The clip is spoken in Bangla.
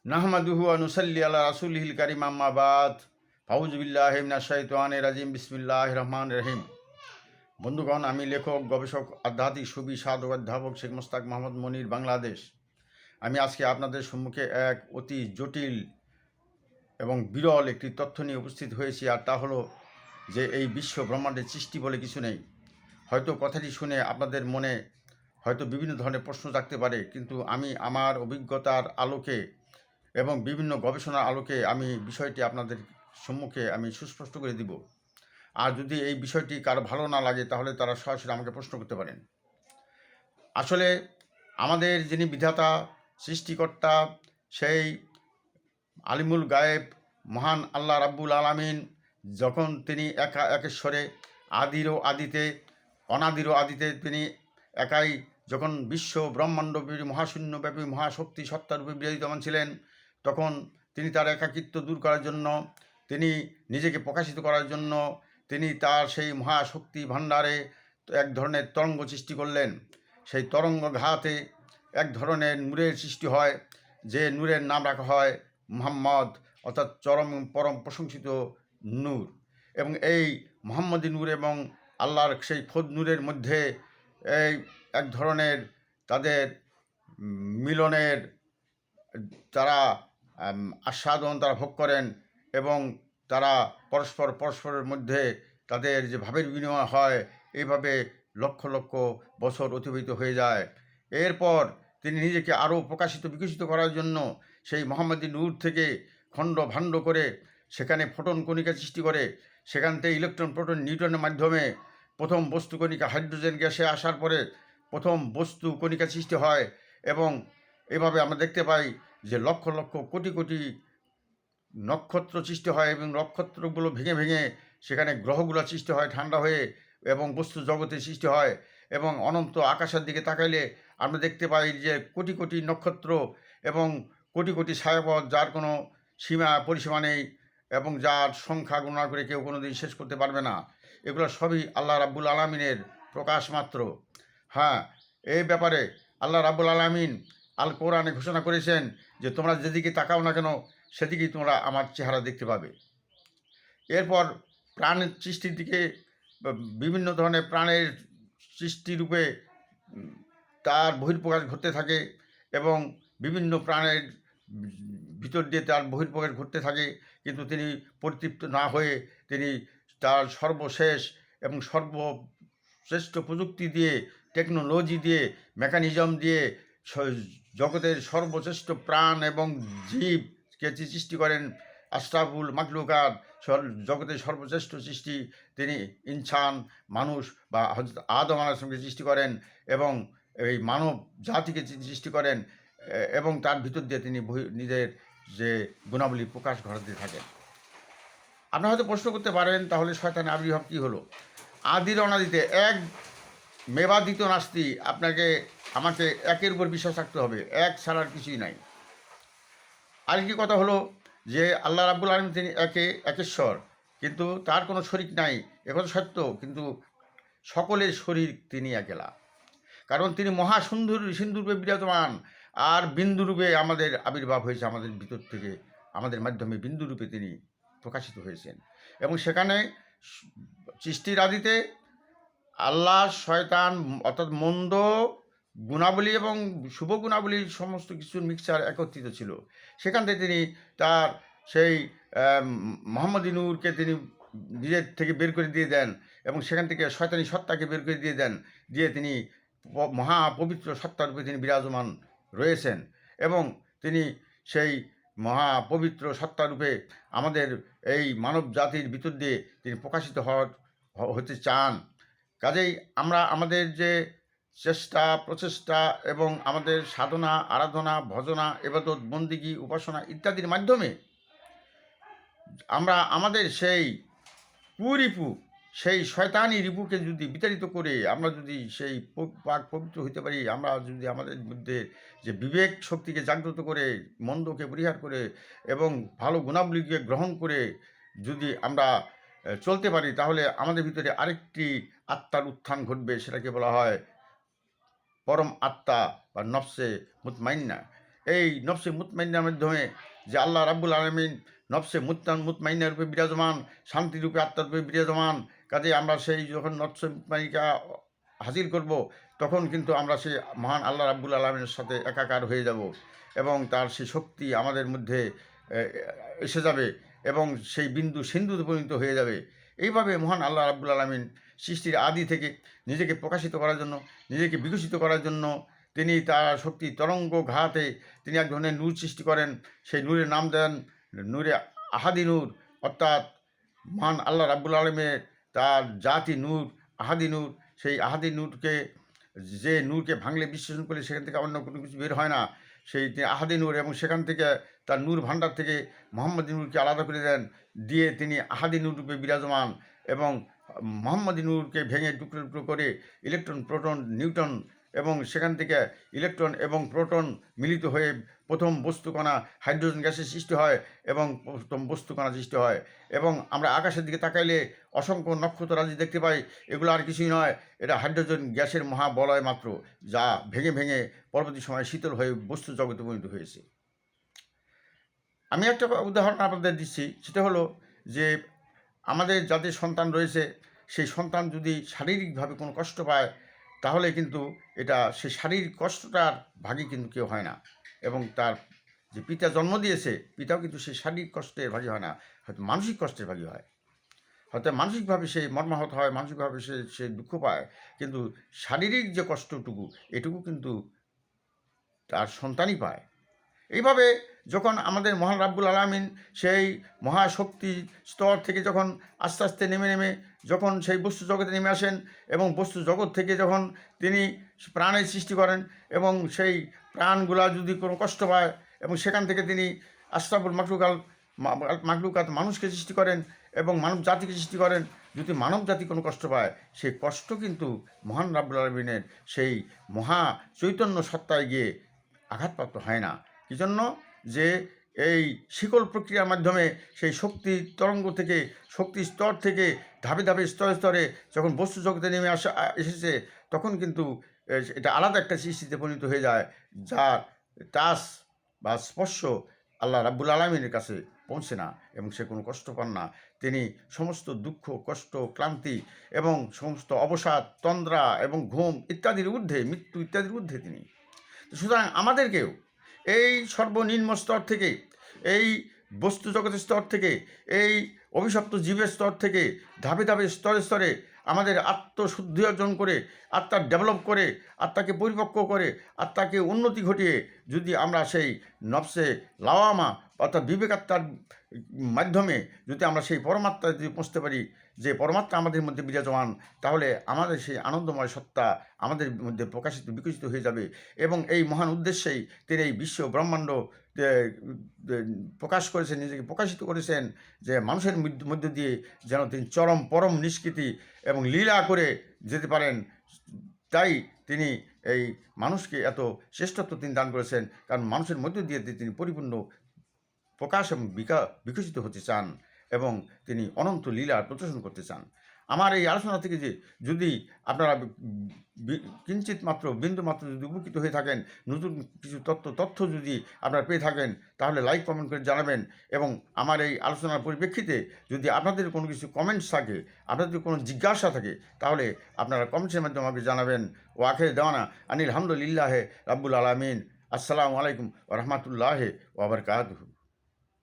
নাহমাদুহু ওয়া নুসাল্লি আলা রাসূলিহিল কারীম আম্মা বাদ আউযু বিল্লাহি মিনাশ শাইতানির রাজিম বিসমিল্লাহির রহমানির রহিম। বন্ধুগণ, আমি লেখক, গবেষক, আধ্যাত্মিক সুফি সাধক অধ্যাপক শেখ মোস্তাক মোহাম্মদ মনির, বাংলাদেশ। আমি আজকে আপনাদের সম্মুখে এক অতি জটিল এবং বিরল একটি তথ্য নিয়ে উপস্থিত হয়েছি, আর তা হলো যে এই বিশ্ব ব্রহ্মাণ্ডের সৃষ্টি বলে কিছু নেই। হয়তো কথাটি শুনে আপনাদের মনে হয়তো বিভিন্ন ধরনের প্রশ্ন জাগতে পারে, কিন্তু আমি আমার অভিজ্ঞতার আলোকে এবং বিভিন্ন গবেষণার আলোকে আমি বিষয়টি আপনাদের সম্মুখে আমি সুস্পষ্ট করে দিব। আর যদি এই বিষয়টি কারো ভালো না লাগে তাহলে তারা সরাসরি আমাকে প্রশ্ন করতে পারেন। আসলে আমাদের যিনি বিধাতা, সৃষ্টিকর্তা, সেই আলিমুল গায়েব মহান আল্লাহ রাব্বুল আলামিন, যখন তিনি একা একেশ্বরে আদিরও আদিতে অনাদিরও আদিতে তিনি একাই যখন বিশ্ব ব্রহ্মাণ্ডব্যাপী মহাশূন্যব্যাপী মহাশক্তি সত্তারূপে বিরাজিতমান ছিলেন, তখন তিনি তার একাকিত্ব দূর করার জন্য, তিনি নিজেকে প্রকাশিত করার জন্য তিনি তার সেই মহাশক্তি ভাণ্ডারে এক ধরনের তরঙ্গ সৃষ্টি করলেন। সেই তরঙ্গ ঘাতে এক ধরনের নূরের সৃষ্টি হয়, যে নূরের নাম রাখা হয় মুহাম্মদ, অর্থাৎ চরম পরম প্রশংসিত নূর। এবং এই মোহাম্মদী নূর এবং আল্লাহর সেই খোদ নূরের মধ্যে এই এক ধরনের তাদের মিলনের তারা আস্বাদন তারা ভোগ করেন, এবং তারা পরস্পরের মধ্যে তাদের যে ভাবের বিনিময় হয়, এইভাবে লক্ষ লক্ষ বছর অতিবাহিত হয়ে যায়। এরপর তিনি নিজেকে আরও প্রকাশিত বিকশিত করার জন্য সেই মোহাম্মদী নূর থেকে খণ্ড ভাণ্ড করে সেখানে ফোটন কণিকা সৃষ্টি করে, সেখান থেকে ইলেকট্রন, প্রোটন, নিউটনের মাধ্যমে প্রথম বস্তু কণিকা হাইড্রোজেন গ্যাসে আসার পরে প্রথম বস্তু কণিকা সৃষ্টি হয়। এবং এভাবে আমরা দেখতে পাই যে লক্ষ লক্ষ কোটি কোটি নক্ষত্র সৃষ্টি হয়, এবং নক্ষত্রগুলো ভেঙে ভেঙে সেখানে গ্রহগুলো সৃষ্টি হয় ঠান্ডা হয়ে, এবং বস্তু জগতের সৃষ্টি হয়। এবং অনন্ত আকাশের দিকে তাকাইলে আমরা দেখতে পাই যে কোটি কোটি নক্ষত্র এবং কোটি কোটি ছায়াপথ, যার কোনো সীমা পরিসীমা নেই, এবং যার সংখ্যা গণনা করে কেউ কোনো দিন শেষ করতে পারবে না। এগুলো সবই আল্লাহ রাব্বুল আলামিনের প্রকাশ মাত্র। হ্যাঁ, এই ব্যাপারে আল্লাহ রাব্বুল আলামিন আল কোরআনে ঘোষণা করেছেন যে তোমরা যেদিকে তাকাও না কেন সেদিকেই তোমরা আমার চেহারা দেখতে পাবে। এরপর প্রাণের সৃষ্টির দিকে বিভিন্ন ধরনের প্রাণের সৃষ্টিরূপে তার বহির্প্রকাশ ঘটতে থাকে, এবং বিভিন্ন প্রাণের ভিতর দিয়ে তার বহির্প্রকাশ ঘটতে থাকে, কিন্তু তিনি পরিতৃপ্ত না হয়ে তিনি তার সর্বশেষ এবং সর্বশ্রেষ্ঠ প্রযুক্তি দিয়ে, টেকনোলজি দিয়ে, মেকানিজম দিয়ে জগতের সর্বশ্রেষ্ঠ প্রাণ এবং জীবকে সৃষ্টি করেন। আশরাফুল মাখলুকাত, জগতের সর্বশ্রেষ্ঠ সৃষ্টি তিনি ইনসান, মানুষ বা হযরত আদম আলাইহিসসালামকে সৃষ্টি করেন, এবং এই মানব জাতিকে সৃষ্টি করেন, এবং তার ভিতর দিয়ে তিনি নিজের যে গুণাবলী প্রকাশ ঘটাতে থাকেন। আপনারা হয়তো প্রশ্ন করতে পারেন, তাহলে শয়তানের আবির্ভাব কী হলো? আদির অনাদিতে এক মেবাদিত নাস্তি, আমাকে একের উপর বিশ্বাস রাখতে হবে, এক ছাড়ার কিছুই নাই। আরেকটি কথা হলো যে আল্লাহ রাব্বুল আলামিন তিনি একেশ্বর, কিন্তু তার কোনো শরীক নাই, একথা সত্য, কিন্তু সকলের শরীর তিনি একেলা। কারণ তিনি সিন্ধুরূপে বিরাজমান, আর বিন্দুরূপে আমাদের আবির্ভাব হয়েছে, আমাদের ভিতর থেকে আমাদের মাধ্যমে বিন্দুরূপে তিনি প্রকাশিত হয়েছেন। এবং সেখানে সৃষ্টির আদিতে আল্লাহ, শয়তান অর্থাৎ মন্দ গুণাবলী এবং শুভ গুণাবলীর সমস্ত কিছুর মিক্সচার একত্রিত ছিল। সেখান থেকে তিনি তার সেই মোহাম্মদী নূরকে তিনি নিজের থেকে বের করে দিয়ে দেন, এবং সেখান থেকে শয়তানি সত্তাকে বের করে দিয়ে দেন, দিয়ে তিনি মহাপবিত্র সত্তারূপে তিনি বিরাজমান রয়েছেন। এবং তিনি সেই মহাপবিত্র সত্তারূপে আমাদের এই মানব জাতির ভিতর দিয়ে তিনি প্রকাশিত হতে চান। কাজেই আমরা আমাদের যে চেষ্টা প্রচেষ্টা এবং আমাদের সাধনা, আরাধনা, ভজনা, ইবাদত, বন্দিগি, উপাসনা ইত্যাদির মাধ্যমে আমরা আমাদের সেই কুরিপু, সেই শয়তানি রিপুকে যদি বিতাড়িত করে আমরা যদি সেই পাক পবিত্র হইতে পারি, আমরা যদি আমাদের মধ্যে যে বিবেক শক্তিকে জাগ্রত করে, মন্দকে পরিহার করে এবং ভালো গুণাবলীকে গ্রহণ করে যদি আমরা চলতে পারি, তাহলে আমাদের ভিতরে আরেকটি আত্মার উত্থান ঘটবে, সেটাকে বলা হয় পরম আত্মা বা নফসে মুতমাইন্না। এই নফসে মুতমাইন্নার মাধ্যমে যে আল্লাহ রাব্বুল আলামিন নফসে মুতমাইন্না রূপে বিরাজমান, শান্তিরূপে আত্মারূপে বিরাজমান। কাজে আমরা সেই যখন নফসে মুতমাইন্না হাসিল করব, তখন কিন্তু আমরা সেই মহান আল্লাহ রাব্বুল আলামিনের সাথে একাকার হয়ে যাব এবং তার সেই শক্তি আমাদের মধ্যে এসে যাবে এবং সেই বিন্দু সিন্ধুতে পরিণত হয়ে যাবে। এইভাবে মহান আল্লাহ রাব্বুল আলামিন সৃষ্টির আদি থেকে নিজেকে প্রকাশিত করার জন্য, নিজেকে বিকশিত করার জন্য তিনি তার শক্তি তরঙ্গ ঘাতে তিনি এক ধরনের নূর সৃষ্টি করেন। সেই নূরের নাম দেন নূরে আহাদি নূর, অর্থাৎ মহান আল্লাহ রাব্বুল আলামিনের তার জাতি নূর, আহাদি নূর। সেই আহাদি নূরকে, যে নূরকে ভাঙলে বিশ্লেষণ করলে সেখান থেকে অন্য কোনো কিছু বের হয় না, সেই আহাদি নূর, এবং সেখান থেকে তার নূর ভাণ্ডার থেকে মোহাম্মদী নূরকে আলাদা করে দেন, দিয়ে তিনি আহাদি নূর রূপে বিরাজমান। এবং মোহাম্মদী নূরকে ভেঙে টুকরো টুকরো করে ইলেকট্রন, প্রোটন, নিউটন, এবং সেখান থেকে ইলেকট্রন এবং প্রোটন মিলিত হয়ে প্রথম বস্তুকণা হাইড্রোজেন গ্যাসের সৃষ্টি হয় এবং প্রথম বস্তুকণা সৃষ্টি হয়। এবং আমরা আকাশের দিকে তাকাইলে অসংখ্য নক্ষত্ররাজি দেখতে পাই। এগুলো আর কিছুই নয়, এটা হাইড্রোজেন গ্যাসের মহাবলয় মাত্র, যা ভেঙে ভেঙে পরবর্তী সময়ে শীতল হয়ে বস্তু জগতে পরিণত হয়েছে। আমি একটা উদাহরণ আপনাদের দিচ্ছি, সেটা হলো যে আমাদের যাদের সন্তান রয়েছে, সেই সন্তান যদি শারীরিকভাবে কোনো কষ্ট পায়, তাহলে কিন্তু এটা সেই শারীরিক কষ্টটার ভাগী কিন্তু কেউ হয় না। এবং তার যে পিতা জন্ম দিয়েছে, পিতাও কিন্তু সেই শারীরিক কষ্টের ভাগী হয় না, হয়তো মানসিক কষ্টের ভাগী হয়। হয়তো মানসিকভাবে সে মর্মাহত হয়, মানসিকভাবে সে দুঃখ পায়, কিন্তু শারীরিক যে কষ্টটুকু, এটুকু কিন্তু তার সন্তানই পায়। এইভাবে যখন আমাদের মহান রাব্বুল আলামিন সেই মহাশক্তি স্তর থেকে যখন আস্তে আস্তে নেমে নেমে যখন সেই বস্তু জগতে নেমে আসেন, এবং বস্তু জগৎ থেকে যখন তিনি প্রাণের সৃষ্টি করেন, এবং সেই প্রাণগুলা যদি কোনো কষ্ট পায়, এবং সেখান থেকে তিনি আশরাফুল মাখলুকাত মানুষকে সৃষ্টি করেন এবং মানব জাতিকে সৃষ্টি করেন। যদি মানব জাতি কোনো কষ্ট পায়, সেই কষ্ট কিন্তু মহান রাব্বুল আলামিনের সেই মহা চৈতন্য সত্তায় গিয়ে আঘাতপ্রাপ্ত হয় না। কী জন্য? যে এই শিকল প্রক্রিয়ার মাধ্যমে সেই শক্তি তরঙ্গ থেকে, শক্তি স্তর থেকে ধাপে ধাপে স্তরে স্তরে যখন বস্তু জগতে নেমে এসেছে, তখন কিন্তু এটা আলাদা একটা সৃষ্টিতে পরিণত হয়ে যায়, যার টাচ বা স্পর্শ আল্লাহ রাব্বুল আলামিনের কাছে পৌঁছে না, এবং সে কোনো কষ্ট পান না। তিনি সমস্ত দুঃখ, কষ্ট, ক্লান্তি এবং সমস্ত অবসাদ, তন্দ্রা এবং ঘুম ইত্যাদির ঊর্ধ্বে, মৃত্যু ইত্যাদির ঊর্ধ্বে তিনি। সুতরাং আমাদেরকেও এই সর্বনিম্ন স্তর থেকে, এই বস্তু জগতের স্তর থেকে, এই অভিশপ্ত জীবের স্তর থেকে ধাপে ধাপে স্তরে স্তরে আমাদের আত্মশুদ্ধি অর্জন করে, আত্মা ডেভেলপ করে, আত্মাকে পরিপক্ক করে, আত্মাকে উন্নতি ঘটিয়ে যদি আমরা সেই নফসে লাওয়ামা অর্থাৎ বিবেকাত্মার মাধ্যমে যদি আমরা সেই পরমাত্মায় যদি পৌঁছতে পারি, যে পরমাত্মা আমাদের মধ্যে বিরাজমান, তাহলে আমাদের সেই আনন্দময় সত্তা আমাদের মধ্যে প্রকাশিত, বিকশিত হয়ে যাবে। এবং এই মহান উদ্দেশ্যেই তিনি এই বিশ্ব ব্রহ্মাণ্ড প্রকাশ করেছেন, নিজেকে প্রকাশিত করেছেন, যে মানুষের মধ্য দিয়ে যেন তিনি চরম পরম নিষ্কৃতি এবং লীলা করে যেতে পারেন। তাই তিনি এই মানুষকে এত শ্রেষ্ঠত্ব তিনি দান করেছেন, কারণ মানুষের মধ্য দিয়ে তিনি পরিপূর্ণ প্রকাশ এবং বিকশিত হতে চান, এবং তিনি অনন্ত লীলা প্রদর্শন করতে চান। আমার এই আলোচনা থেকে যে যদি আপনারা কিঞ্চিত মাত্র, বিন্দু মাত্র যদি উপকৃত হয়ে থাকেন, নতুন কিছু তথ্য যদি আপনারা পেয়ে থাকেন, তাহলে লাইক কমেন্ট করে জানাবেন। এবং আমার এই আলোচনার পরিপ্রেক্ষিতে যদি আপনাদের কোনো কিছু কমেন্টস থাকে, আপনাদের কোনো জিজ্ঞাসা থাকে, তাহলে আপনারা কমেন্টসের মাধ্যমে আমাকে জানাবেন। ও আখের দেওয়ানা আনিল হামদুলিল্লাহ রাব্বুল আলামিন। আসসালামু আলাইকুম ওয়া রাহমাতুল্লাহি ওয়া বারাকাতুহু।